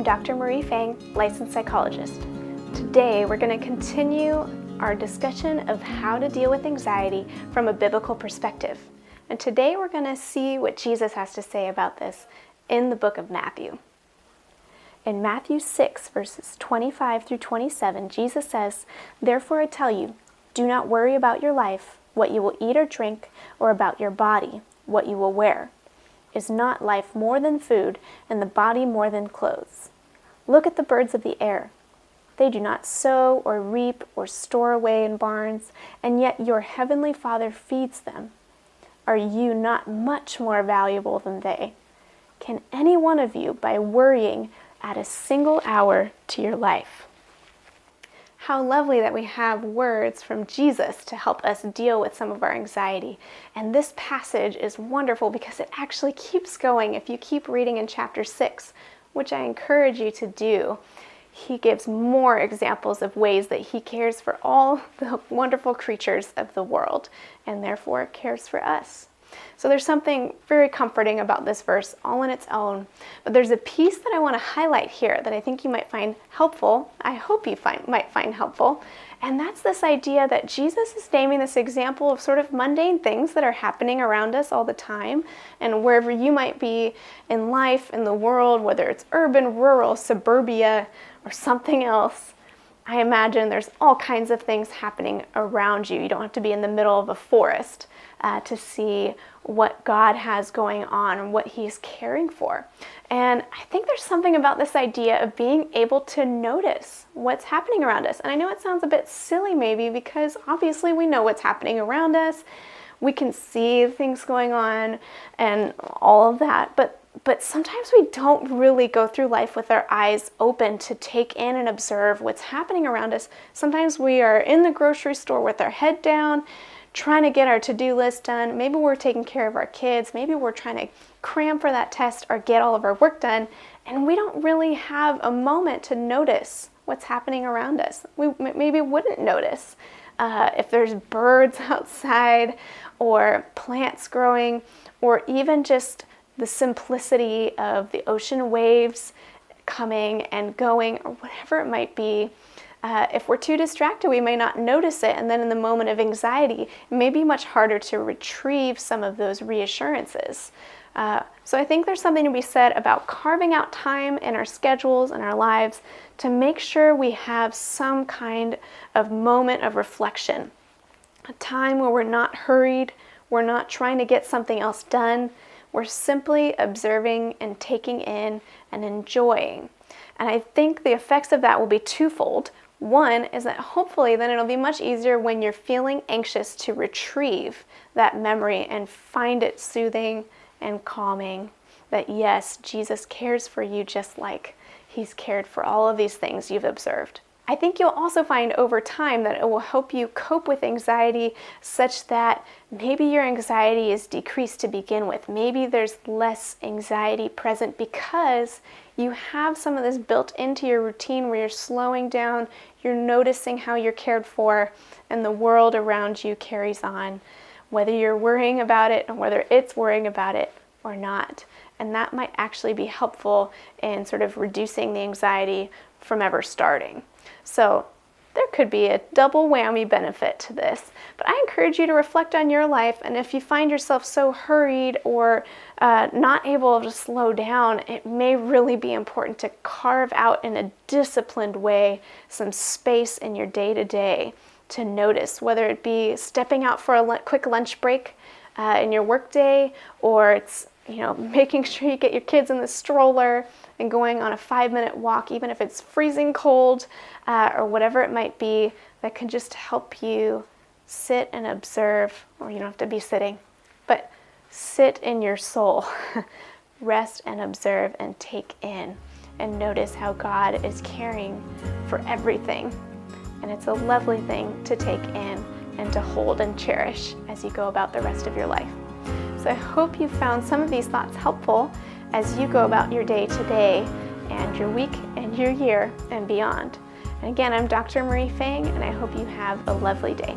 Dr. Marie Fang, licensed psychologist. Today we're going to continue our discussion of how to deal with anxiety from a biblical perspective. And today we're going to see what Jesus has to say about this in the book of Matthew. In Matthew 6, verses 25 through 27, Jesus says, "Therefore I tell you, do not worry about your life, what you will eat or drink, or about your body, what you will wear. Is not life more than food, and the body more than clothes? Look at the birds of the air. They do not sow or reap or store away in barns, and yet your heavenly Father feeds them. Are you not much more valuable than they? Can any one of you, by worrying, add a single hour to your life?" How lovely that we have words from Jesus to help us deal with some of our anxiety. And this passage is wonderful because it actually keeps going if you keep reading in chapter 6, which I encourage you to do. He gives more examples of ways that he cares for all the wonderful creatures of the world and therefore cares for us. So there's something very comforting about this verse all on its own. But there's a piece that I want to highlight here that I think you might find helpful. I hope you might find helpful. And that's this idea that Jesus is naming this example of sort of mundane things that are happening around us all the time. And wherever you might be in life, in the world, whether it's urban, rural, suburbia, or something else, I imagine there's all kinds of things happening around you. You don't have to be in the middle of a forest to see what God has going on and what he's caring for. And I think there's something about this idea of being able to notice what's happening around us. And I know it sounds a bit silly maybe because obviously we know what's happening around us. We can see things going on and all of that. But sometimes we don't really go through life with our eyes open to take in and observe what's happening around us. Sometimes we are in the grocery store with our head down, trying to get our to-do list done. Maybe we're taking care of our kids. Maybe we're trying to cram for that test or get all of our work done. And we don't really have a moment to notice what's happening around us. We maybe wouldn't notice if there's birds outside or plants growing or even just the simplicity of the ocean waves coming and going or whatever it might be. If we're too distracted, we may not notice it, and then in the moment of anxiety, it may be much harder to retrieve some of those reassurances. So I think there's something to be said about carving out time in our schedules and our lives to make sure we have some kind of moment of reflection, a time where we're not hurried, we're not trying to get something else done, we're simply observing and taking in and enjoying. And I think the effects of that will be twofold. One is that hopefully then it'll be much easier when you're feeling anxious to retrieve that memory and find it soothing and calming. That yes, Jesus cares for you just like he's cared for all of these things you've observed. I think you'll also find over time that it will help you cope with anxiety such that maybe your anxiety is decreased to begin with. Maybe there's less anxiety present because you have some of this built into your routine where you're slowing down, you're noticing how you're cared for, and the world around you carries on, whether you're worrying about it or whether it's worrying about it or not. And that might actually be helpful in sort of reducing the anxiety from ever starting. So there could be a double whammy benefit to this. But I encourage you to reflect on your life, and if you find yourself so hurried or not able to slow down, it may really be important to carve out in a disciplined way some space in your day-to-day to notice, whether it be stepping out for a quick lunch break in your workday, or it's making sure you get your kids in the stroller and going on a 5-minute walk, even if it's freezing cold, or whatever it might be, that can just help you sit and observe, or you don't have to be sitting, but sit in your soul, rest and observe and take in and notice how God is caring for everything. And it's a lovely thing to take in and to hold and cherish as you go about the rest of your life. So I hope you found some of these thoughts helpful as you go about your day today and your week and your year and beyond. And again, I'm Dr. Marie Fang, and I hope you have a lovely day.